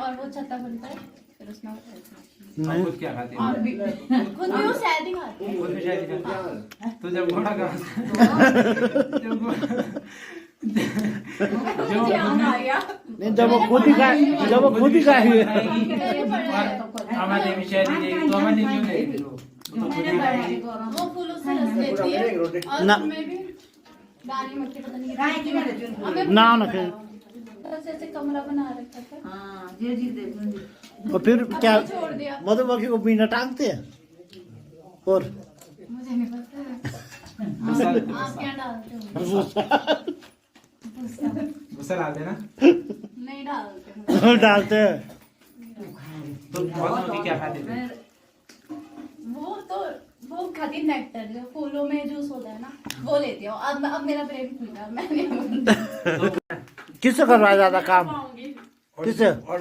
और वो छत्ता बनता है फिर उसमें नहीं खुद क्या खाते और हैं? भी खुद भी वो शायद ही खाते हैं। खुद भी शायद ही खाते हैं। तो जब घोड़ा का मुझे याद आ गया। नहीं, जब वो खुद ही खाए, जब वो खुद ही खाएंगे। हमारे भी शायद ही देगी तो हमारे क्यों देगी वो तो खुद ही खाएगी। वो फूलों से रस लेती है और ना। उसमें भी दानी मक्खी पता नहीं कितनी ना ना फिर ऐसे ऐसे कमरा बना रखा था। और फिर क्या छोड़ दिया। मधुमक्खी को पीना टांगते हैं और मुझे नहीं पता गुस्सा आप क्या डालते हो? गुस्सा डालते ना नहीं डालते डालते हैं। तो बहुत लोग क्या खाते थे? वो खाती नेक्टर जो फूलों में जूस होता है ना वो लेती हूँ। अब मेरा ब्रेन खुल गया मैं नहीं किससे करवाया जाता काम? किससे? और